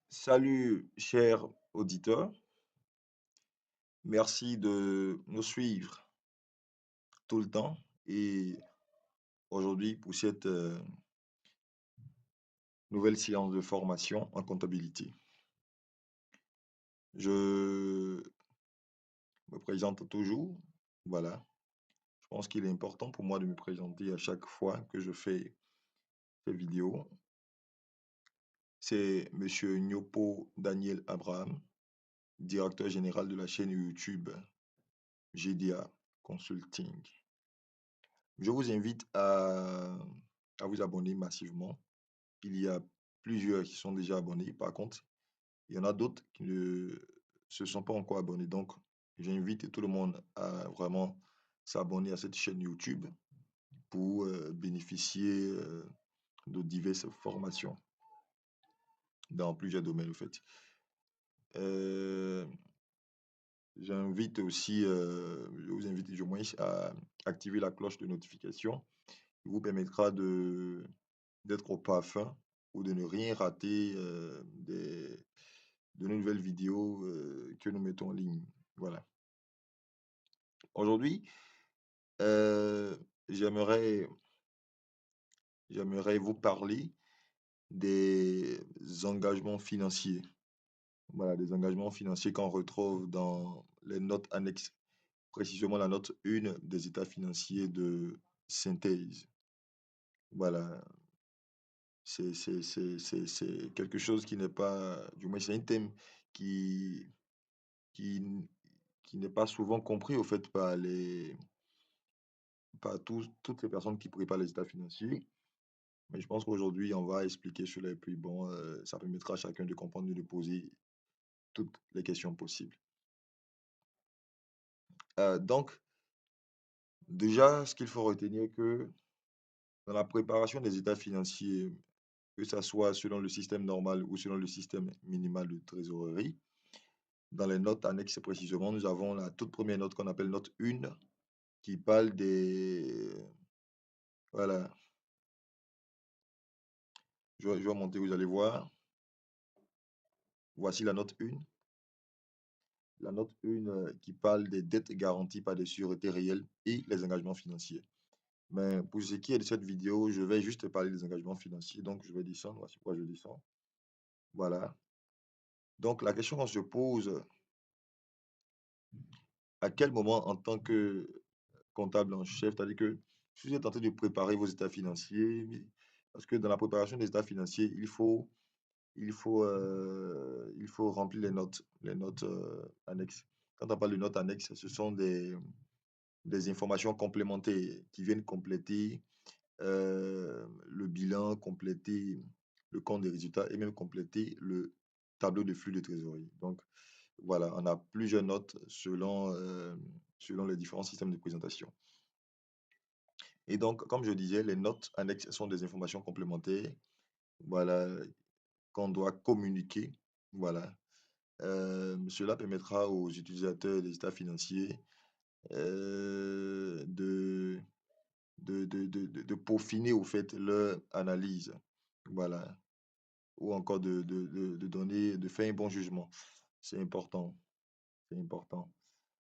Salut, chers auditeurs. Merci de nous suivre tout le temps et aujourd'hui pour cette nouvelle séance de formation en comptabilité. Je me présente toujours. Voilà. Je pense qu'il est important pour moi de me présenter à chaque fois que je fais ces vidéos. C'est Monsieur Nyopo Daniel Abraham, directeur général de la chaîne YouTube GDA Consulting. Je vous invite à vous abonner massivement. Il y a plusieurs qui sont déjà abonnés. Par contre, il y en a d'autres qui ne se sont pas encore abonnés. Donc, j'invite tout le monde à vraiment s'abonner à cette chaîne YouTube pour bénéficier de diverses formations dans plusieurs domaines, en fait. Euh, je vous invite du moins à activer la cloche de notification qui vous permettra d'être au parfum ou de ne rien rater de nos nouvelles vidéos que nous mettons en ligne. Voilà. Aujourd'hui, euh, j'aimerais, j'aimerais vous parler des engagements financiers. Voilà, des engagements financiers qu'on retrouve dans les notes annexes, précisément la note 1 des états financiers de synthèse. Voilà, c'est quelque chose qui n'est pas, du moins c'est un thème qui, qui, qui n'est pas souvent compris au fait par toutes les personnes qui préparent les états financiers. Mais je pense qu'aujourd'hui, on va expliquer cela et puis bon, ça permettra à chacun de comprendre et de poser toutes les questions possibles. Donc, déjà, ce qu'il faut retenir que dans la préparation des états financiers, que ça soit selon le système normal ou selon le système minimal de trésorerie, dans les notes annexes précisément, nous avons la toute première note qu'on appelle note 1 qui parle des... Voilà, je vais monter, vous allez voir. Voici la note 1. La note 1 qui parle des dettes garanties par des sûretés réelles et les engagements financiers. Mais pour ce qui est de cette vidéo, je vais juste parler des engagements financiers. Donc, je vais descendre. Voici pourquoi je descends. Voilà. Donc, la question qu'on se pose, à quel moment en tant que comptable en chef, c'est-à-dire que si vous êtes en train de préparer vos états financiers, parce que dans la préparation des états financiers, il faut remplir les notes annexes. Quand on parle de notes annexes, ce sont des informations complémentaires qui viennent compléter le bilan, compléter le compte des résultats et même compléter le tableau de flux de trésorerie. Donc, voilà, on a plusieurs notes selon les différents systèmes de présentation. Et donc, comme je disais, les notes annexes sont des informations complémentaires, voilà, qu'on doit communiquer. Voilà. Cela permettra aux utilisateurs des états financiers de peaufiner au fait leur analyse, voilà, ou encore de donner, de faire un bon jugement. C'est important, c'est important.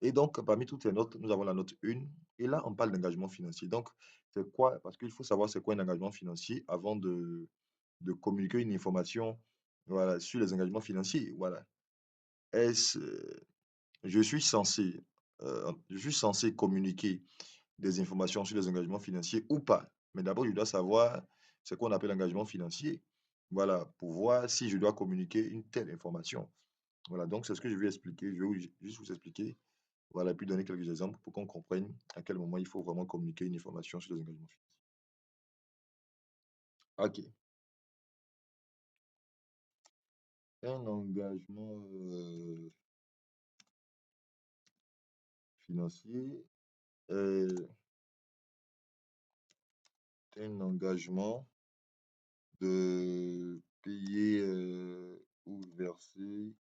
Et donc, parmi toutes ces notes, nous avons la note 1, et là, on parle d'engagement financier. Donc, c'est quoi? Parce qu'il faut savoir c'est quoi un engagement financier avant de communiquer une information, voilà, sur les engagements financiers. Voilà. Est-ce, je suis je suis censé communiquer des informations sur les engagements financiers ou pas. Mais d'abord, je dois savoir ce qu'on appelle engagement financier. Voilà, pour voir si je dois communiquer une telle information. Voilà, donc c'est ce que je vais expliquer. Je vais juste vous expliquer. Voilà, et puis donner quelques exemples pour qu'on comprenne à quel moment il faut vraiment communiquer une information sur les engagements financiers. OK. Un engagement financier est un engagement de payer ou verser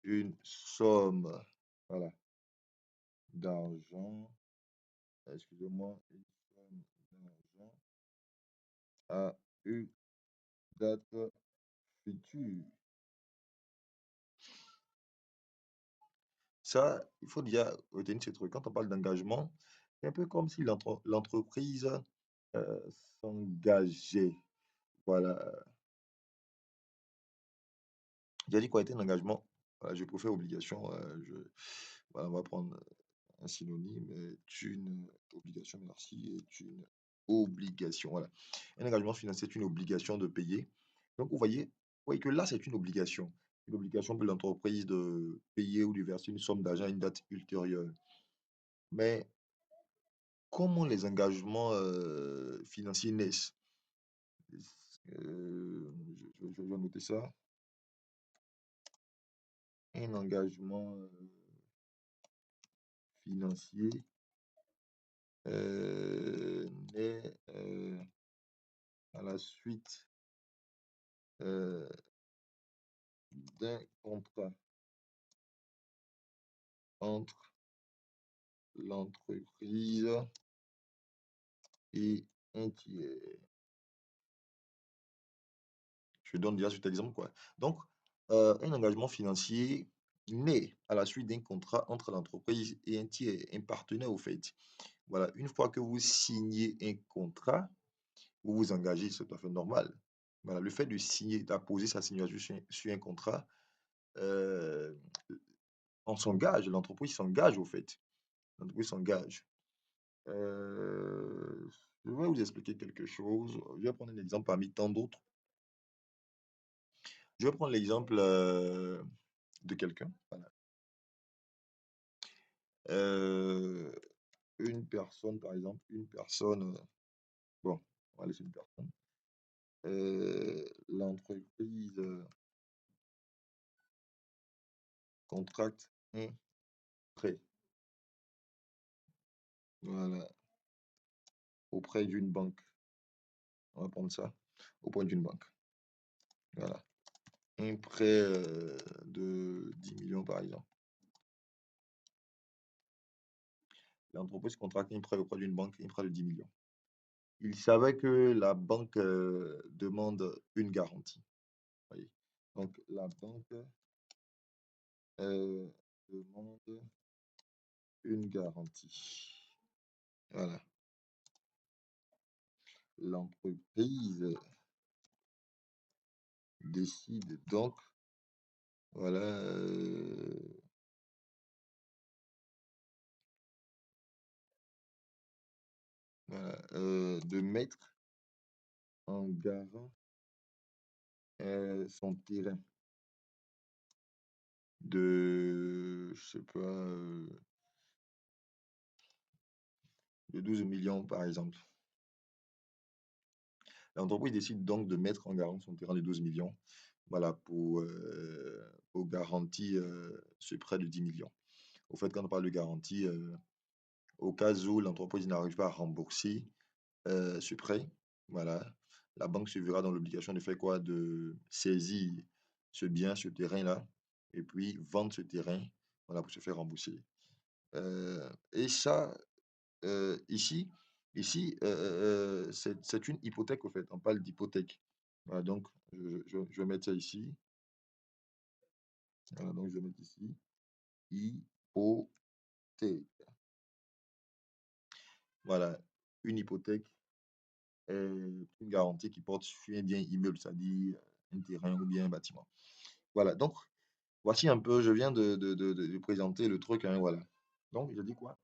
une somme, voilà, d'argent, excusez-moi, une somme d'argent à une date future. Ça, il faut déjà retenir ce truc. Quand on parle d'engagement, c'est un peu comme si l'entreprise euh, s'engageait. Voilà. J'ai dit quoi était un engagement? Voilà, je préfère obligation. Voilà, on va prendre un synonyme. Est une obligation, merci, est une obligation. Voilà. Un engagement financier est une obligation de payer. Donc, vous voyez que là, c'est une obligation. Une obligation pour l'entreprise de payer ou de verser une somme d'argent à une date ultérieure. Mais comment les engagements financiers naissent? Je vais noter ça. Un engagement financier naît à la suite euh, d'un contrat entre l'entreprise et un tiers. Je donne déjà cet exemple, quoi. Donc, un engagement financier naît à la suite d'un contrat entre l'entreprise et un tiers, un partenaire au fait. Voilà, une fois que vous signez un contrat, vous vous engagez, c'est tout à fait normal. Voilà, le fait de signer, d'apposer sa signature sur un contrat, euh, on s'engage, l'entreprise s'engage au fait. L'entreprise s'engage. Euh, je vais vous expliquer quelque chose. Je vais prendre un exemple parmi tant d'autres. Je vais prendre l'exemple de quelqu'un. Voilà. Euh, une personne, par exemple, une personne, bon, on va laisser une personne. L'entreprise contracte un prêt, voilà, auprès d'une banque. On va prendre ça, auprès d'une banque. Voilà. Un prêt de 10 millions, par exemple. L'entreprise contracte un prêt auprès d'une banque, un prêt de 10 millions. Il savait que la banque demande une garantie. Voyez. Donc, la banque demande une garantie. Voilà. L'entreprise décide donc, voilà, voilà, de mettre en garant son terrain de, je sais pas, de 12 millions, par exemple. L'entreprise décide donc de mettre en garant son terrain de 12 millions, voilà, pour garantir ce prêt de 10 millions. Au fait, quand on parle de garantie, au cas où l'entreprise n'arrive pas à rembourser ce prêt, voilà, la banque se verra dans l'obligation de faire quoi? De saisir ce bien, ce terrain-là, et puis vendre ce terrain, voilà, pour se faire rembourser. Et ça, ici, c'est une hypothèque, au fait. On parle d'hypothèque. Voilà, donc, je vais mettre ça ici. Voilà, donc, je vais mettre ici. Hypothèque. Voilà, une hypothèque est une garantie qui porte sur un bien immeuble, c'est-à-dire un terrain ou bien un bâtiment. Voilà, donc, voici un peu, je viens de présenter le truc, hein, voilà. Donc, je dis quoi?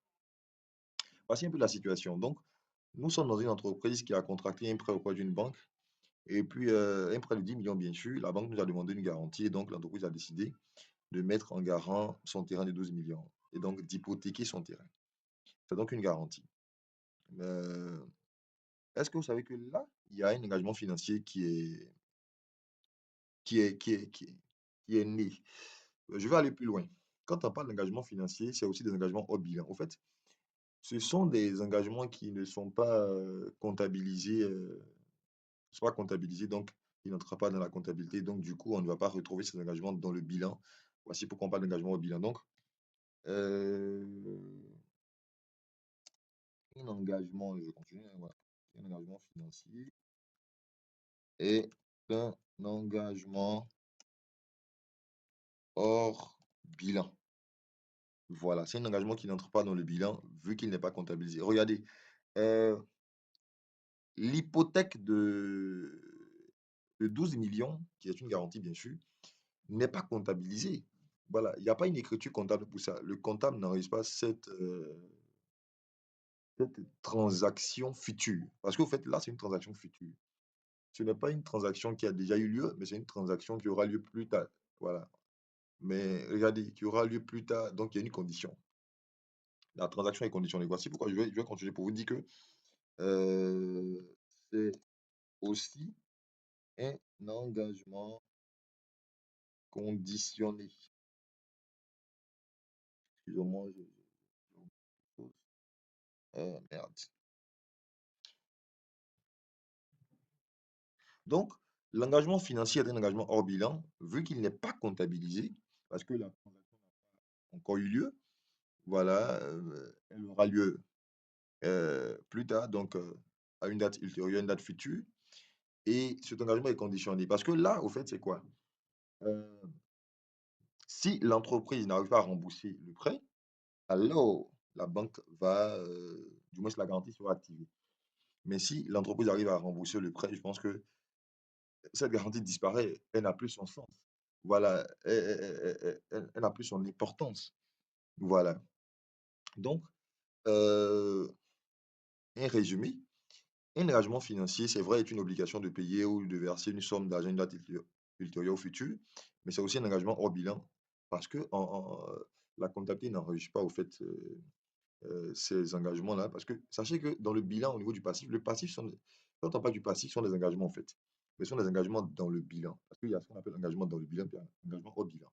Voici un peu la situation. Donc, nous sommes dans une entreprise qui a contracté un prêt auprès d'une banque. Et puis, un prêt de 10 millions, bien sûr, la banque nous a demandé une garantie et donc l'entreprise a décidé de mettre en garant son terrain de 12 millions et donc d'hypothéquer son terrain. C'est donc une garantie. Euh, Est-ce que vous savez que là, il y a un engagement financier qui est né? Je vais aller plus loin. Quand on parle d'engagement financier, c'est aussi des engagements hors bilan. En fait, ce sont des engagements qui ne sont pas comptabilisés, donc il n'entrera pas dans la comptabilité. Donc, du coup, on ne va pas retrouver ces engagements dans le bilan Voici pourquoi on parle d'engagement hors bilan. Donc, euh, un engagement, je continue, hein, voilà. Un engagement financier est un engagement hors bilan. Voilà, c'est un engagement qui n'entre pas dans le bilan vu qu'il n'est pas comptabilisé. Regardez, euh, l'hypothèque de 12 millions, qui est une garantie bien sûr, n'est pas comptabilisée. Voilà, il n'y a pas une écriture comptable pour ça. Le comptable n'enregistre pas cette transaction future. Parce qu'au fait, là, c'est une transaction future. Ce n'est pas une transaction qui a déjà eu lieu, mais c'est une transaction qui aura lieu plus tard. Voilà. Mais regardez, qui aura lieu plus tard. Donc, il y a une condition. La transaction est conditionnée. Voici pourquoi je vais continuer pour vous dire que euh, c'est aussi un engagement conditionné. Excusez-moi, merde. Donc, l'engagement financier est un engagement hors bilan, vu qu'il n'est pas comptabilisé, parce que la transaction n'a pas encore eu lieu. Voilà, elle aura lieu plus tard, donc à une date ultérieure, une date future. Et cet engagement est conditionné. Parce que là, au fait, c'est quoi? Euh, Si l'entreprise n'arrive pas à rembourser le prêt, alors la banque va, du moins la garantie sera activée. Mais si l'entreprise arrive à rembourser le prêt, je pense que cette garantie disparaît, elle n'a plus son sens. Voilà, elle n'a plus son importance. Voilà. Donc, euh, un résumé, un engagement financier, c'est vrai, est une obligation de payer ou de verser une somme d'argent à une date ultérieure au futur, mais c'est aussi un engagement hors bilan parce que la comptabilité n'enregistre pas au fait ces engagements-là. Parce que sachez que dans le bilan, au niveau du passif, le passif, quand on parle du passif, ce sont des engagements en fait. Mais ce sont des engagements dans le bilan. Parce qu'il y a ce qu'on appelle engagement dans le bilan, puis un engagement hors bilan.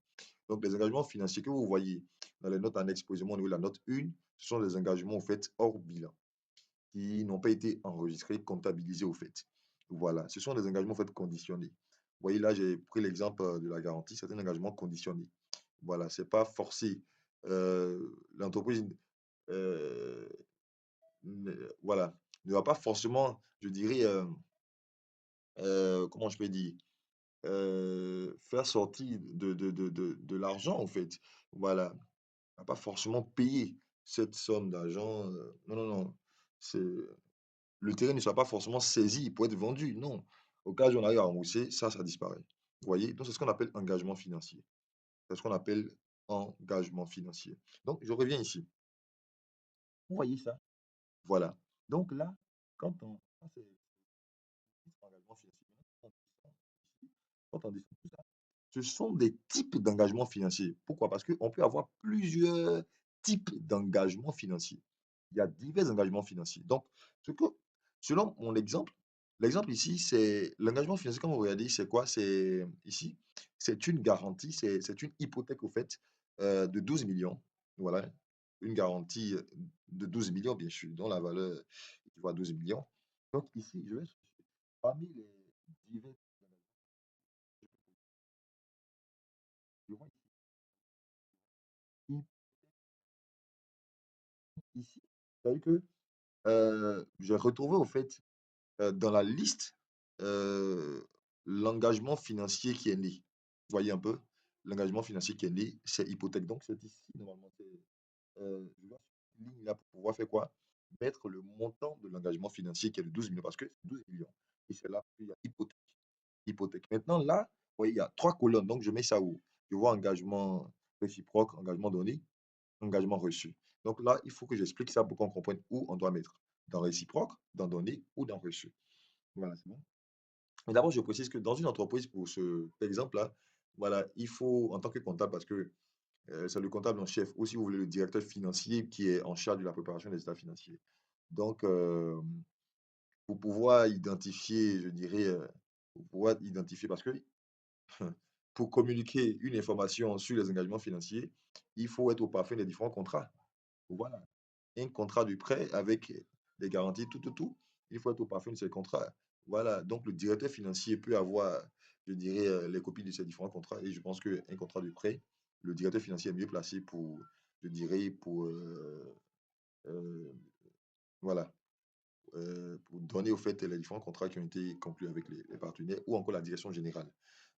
Donc, les engagements financiers que vous voyez dans les notes annexes, posément au niveau de la note 1, ce sont des engagements au fait hors bilan, qui n'ont pas été enregistrés, comptabilisés au fait. Voilà, ce sont des engagements au fait conditionnés. Vous voyez là, j'ai pris l'exemple de la garantie, c'est un engagement conditionné. Voilà, c'est pas forcé. L'entreprise euh, voilà, ne va pas forcément, je dirais, comment je peux dire, faire sortir de l'argent, en fait. Voilà, ne va pas forcément payer cette somme d'argent. Non, non, non. C'est, le terrain ne sera pas forcément saisi pour être vendu. Non. Au cas où on arrive à rembourser, ça disparaît. Vous voyez? Donc, c'est ce qu'on appelle engagement financier. C'est ce qu'on appelle engagement financier. Donc, je reviens ici. Vous voyez ça? Voilà. Donc là, quand c'est engagement financier, quand on descend tout ça, ce sont des types d'engagements financiers. Pourquoi? Parce qu'on peut avoir plusieurs types d'engagements financiers. Il y a divers engagements financiers. Donc, ce que, selon mon exemple, l'exemple ici, c'est l'engagement financier, comme vous regardez, c'est quoi? C'est ici, c'est une garantie, c'est une hypothèque au fait de 12 millions. Voilà, une garantie de 12 millions, bien sûr, dont la valeur équivaut à 12 millions. Donc ici, je vais chercher parmi les divers je vois ici, ici, c'est-à-dire que j'ai retrouvé au fait dans la liste l'engagement financier qui est né. Vous voyez un peu? L'engagement financier qui est né, c'est hypothèque. Donc, c'est ici, normalement, je dois sur cette ligne là pour pouvoir faire quoi? Mettre le montant de l'engagement financier qui est de 12 millions, parce que c'est 12 millions. Et c'est là qu'il y a hypothèque. Hypothèque. Maintenant, là, vous voyez, il y a trois colonnes. Donc, je mets ça où? Je vois engagement réciproque, engagement donné, engagement reçu. Donc là, il faut que j'explique ça pour qu'on comprenne où on doit mettre. Dans réciproque, dans donné ou dans reçu. Voilà, c'est bon. Mais d'abord, je précise que dans une entreprise, pour ce exemple-là, voilà, il faut, en tant que comptable, parce que c'est le comptable en chef, ou si vous voulez, le directeur financier qui est en charge de la préparation des états financiers. Donc, pour pouvoir identifier, je dirais, pour pouvoir identifier, parce que pour communiquer une information sur les engagements financiers, il faut être au parfum des différents contrats. Voilà. Un contrat de prêt avec des garanties, tout. Il faut être au parfum de ces contrats. Voilà. Donc, le directeur financier peut avoir, je dirais, les copies de ces différents contrats. Et je pense qu'un contrat de prêt le directeur financier est mieux placé pour, je dirais, euh, voilà, pour donner au fait les différents contrats qui ont été conclus avec les partenaires ou encore la direction générale.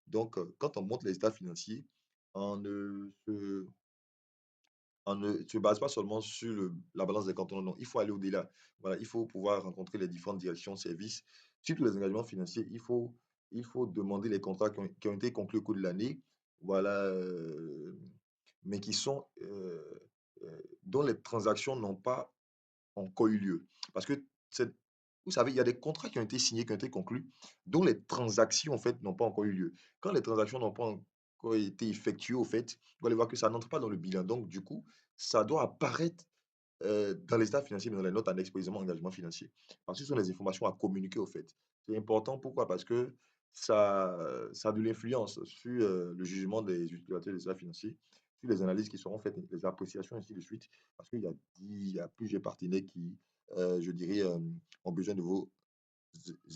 Donc, quand on monte les états financiers, on ne se, on ne se base pas seulement sur la balance des comptes, non, non, il faut aller au-delà. Voilà, il faut pouvoir rencontrer les différentes directions, services. Sur tous les engagements financiers, il faut demander les contrats qui ont été conclus au cours de l'année, voilà, mais dont les transactions n'ont pas encore eu lieu. Parce que c'est vous savez, il y a des contrats qui ont été signés, qui ont été conclus, dont les transactions, en fait, n'ont pas encore eu lieu. Quand les transactions n'ont pas encore été effectuées, au fait, vous allez voir que ça n'entre pas dans le bilan. Donc, du coup, ça doit apparaître dans les états financiers, mais dans les notes annexes, précisément engagement financier. Parce que ce sont des informations à communiquer, au fait. C'est important, pourquoi? Parce que ça a de l'influence sur le jugement des utilisateurs des états financiers, sur les analyses qui seront faites, les appréciations, ainsi de suite. Parce il y a plusieurs partenaires qui, je dirais, ont besoin de vos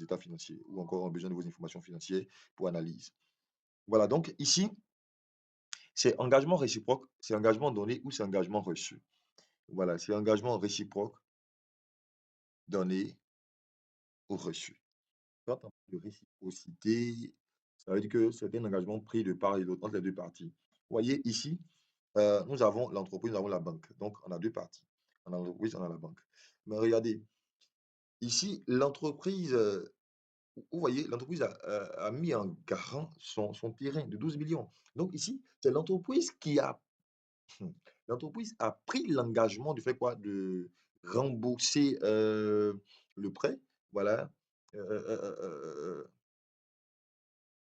états financiers ou encore ont besoin de vos informations financières pour analyse. Voilà, donc ici, c'est engagement réciproque, c'est engagement donné ou c'est engagement reçu. Voilà, c'est engagement réciproque donné ou reçu. Quand on parle de réciprocité, ça veut dire que c'est un engagement pris de part et d'autre entre les 2 parties. Vous voyez ici, nous avons l'entreprise, nous avons la banque. Donc on a 2 parties. On a l'entreprise, on a la banque. Mais regardez, ici, l'entreprise, vous voyez, l'entreprise a mis en garant son terrain de 12 millions. Donc ici, c'est l'entreprise qui a l'entreprise a pris l'engagement de faire quoi? De rembourser, le prêt, voilà, heu heu heu heu heu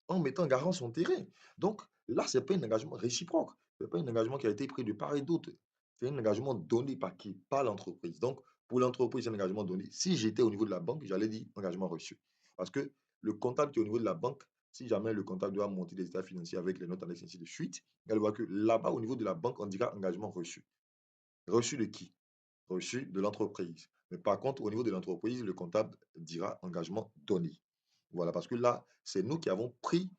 en mettant en garant son terrain. Donc là, c'est pas un engagement réciproque. C'est pas un engagement qui a été pris de part et d'autre. C'est un engagement donné par qui? Par l'entreprise. Donc pour l'entreprise, c'est un engagement donné. Si j'étais au niveau de la banque, j'allais dire engagement reçu. Parce que le comptable qui est au niveau de la banque, si jamais le comptable doit monter des états financiers avec les notes annexes, ainsi de suite, elle voit que là-bas, au niveau de la banque, on dira engagement reçu. Reçu de qui? Reçu de l'entreprise. Mais par contre, au niveau de l'entreprise, le comptable dira engagement donné. Voilà, parce que là, c'est nous qui avons pris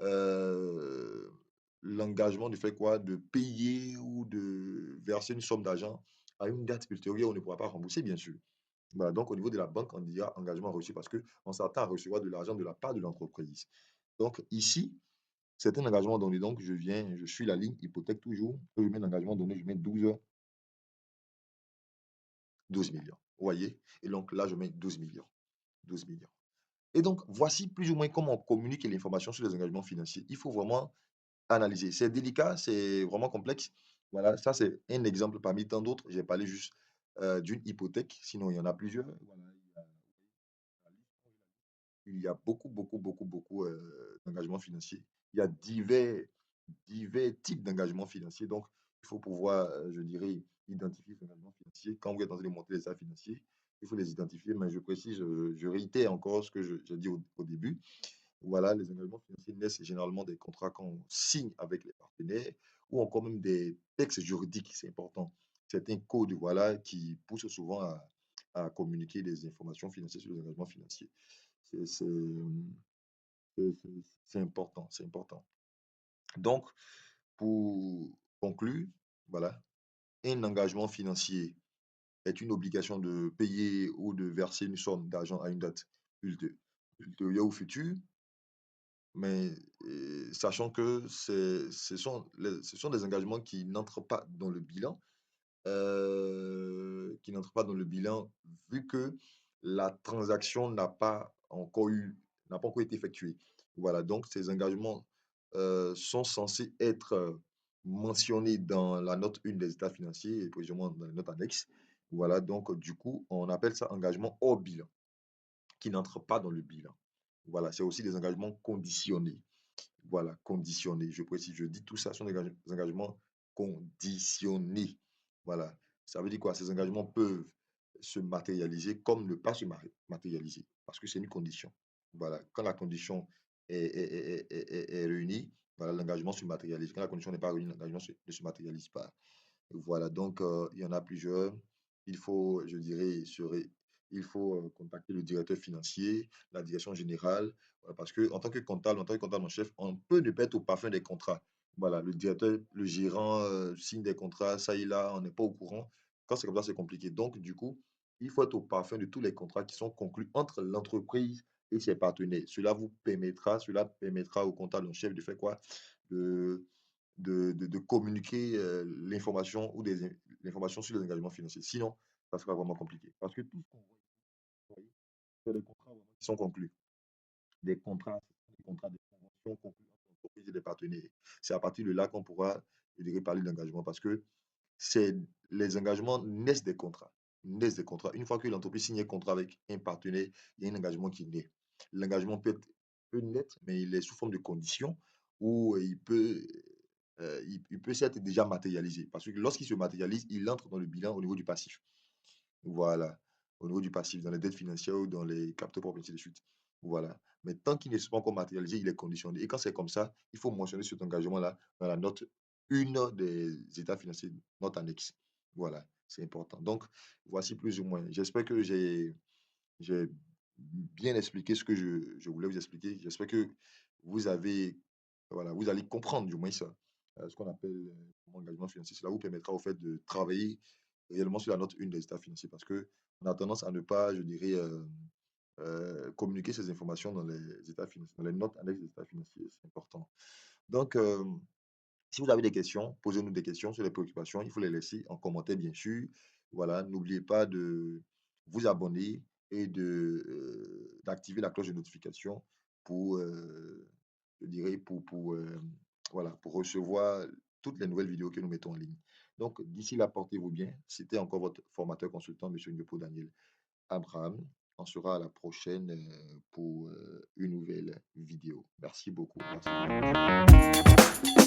heu, l'engagement de faire quoi? De payer ou de verser une somme d'argent à une date ultérieure, on ne pourra pas rembourser, bien sûr. Voilà, donc au niveau de la banque, on dira engagement reçu parce qu'on s'attend à recevoir de l'argent de la part de l'entreprise. Donc ici, c'est un engagement donné. Donc je suis la ligne hypothèque toujours. Je mets l'engagement donné, je mets 12 millions. Vous voyez? Et donc là, je mets 12 millions. 12 millions. Et donc, voici plus ou moins comment on communique l'information sur les engagements financiers. Il faut vraiment analyser. C'est délicat, c'est vraiment complexe. Voilà, ça c'est un exemple parmi tant d'autres. J'ai parlé juste d'une hypothèque, sinon il y en a plusieurs. Voilà, il y a beaucoup, beaucoup, beaucoup, beaucoup d'engagements financiers. Il y a divers types d'engagements financiers. Donc, il faut pouvoir, je dirais, identifier ces engagements financiers. Quand vous êtes en train de monter les états financiers, il faut les identifier. Mais je précise, je réitère encore ce que j'ai dit au début. Voilà, les engagements financiers naissent généralement des contrats qu'on signe avec les partenaires ou encore même des textes juridiques, c'est important. Certains codes, voilà, qui poussent souvent à communiquer des informations financières sur les engagements financiers. C'est c'est, c'est important, c'est important. Donc, pour conclure, voilà, un engagement financier est une obligation de payer ou de verser une somme d'argent à une date ultérieure ou future, mais sachant que ce sont des engagements qui n'entrent pas dans le bilan, qui n'entrent pas dans le bilan vu que la transaction n'a pas encore été effectuée. Voilà, donc ces engagements, sont censés être, mentionnés dans la note 1 des états financiers et précisément dans les notes annexes. Voilà, donc du coup, on appelle ça engagement hors bilan, qui n'entre pas dans le bilan. Voilà, c'est aussi des engagements conditionnés. Voilà, conditionnés, je précise, je dis tout ça sont des engagements conditionnés. Voilà, ça veut dire quoi? Ces engagements peuvent se matérialiser comme ne pas se matérialiser parce que c'est une condition. Voilà, quand la condition est réunie, voilà, l'engagement se matérialise. Quand la condition n'est pas réunie, l'engagement ne se matérialise pas. Voilà, donc il y en a plusieurs. Il faut, je dirais, il faut contacter le directeur financier, la direction générale, parce que en tant que comptable en chef, on peut ne pas être au parfum des contrats. Voilà, le directeur, le gérant signe des contrats, ça et là, on n'est pas au courant. Quand c'est comme ça, c'est compliqué. Donc, du coup, il faut être au parfum de tous les contrats qui sont conclus entre l'entreprise et ses partenaires. Cela permettra au comptable en chef de faire quoi? De, de communiquer l'information ou l'information sur les engagements financiers. Sinon, ça sera vraiment compliqué. Parce que tout ce qu'on voit, c'est des contrats vraiment qui sont conclus. Des contrats, des conventions conclues entre l'entreprise et des partenaires. C'est à partir de là qu'on pourra, je dirais, parler d'engagement parce que c'est les engagements naissent des contrats. Naissent des contrats. Une fois que l'entreprise signe un contrat avec un partenaire, il y a un engagement qui naît. L'engagement peut naître, mais il est sous forme de conditions ou il peut s'être déjà matérialisé. Parce que lorsqu'il se matérialise, il entre dans le bilan au niveau du passif. Voilà, au niveau du passif, dans les dettes financières ou dans les capteurs propres, ainsi de suite. Voilà. Mais tant qu'il ne s'est pas encore matérialisé, il est conditionné. Et quand c'est comme ça, il faut mentionner cet engagement-là dans la note 1 des états financiers, note annexe. Voilà, c'est important. Donc, voici plus ou moins. J'espère que j'ai bien expliqué ce que je voulais vous expliquer. J'espère que vous avez, voilà, vous allez comprendre du moins ça, ce qu'on appelle engagement financier. Cela vous permettra au fait de travailler réellement sur la note 1 des états financiers parce que on a tendance à ne pas, je dirais, communiquer ces informations dans les états financiers, dans les notes annexes des états financiers. C'est important. Donc, si vous avez des questions, posez-nous des questions sur les préoccupations. Il faut les laisser en commentaire, bien sûr. Voilà, n'oubliez pas de vous abonner et d'activer la cloche de notification pour, je dirais, voilà, pour recevoir toutes les nouvelles vidéos que nous mettons en ligne. Donc, d'ici là, portez-vous bien. C'était encore votre formateur consultant, M. Nyopo Daniel Abraham. On sera à la prochaine pour une nouvelle vidéo. Merci beaucoup. Merci de votre attention.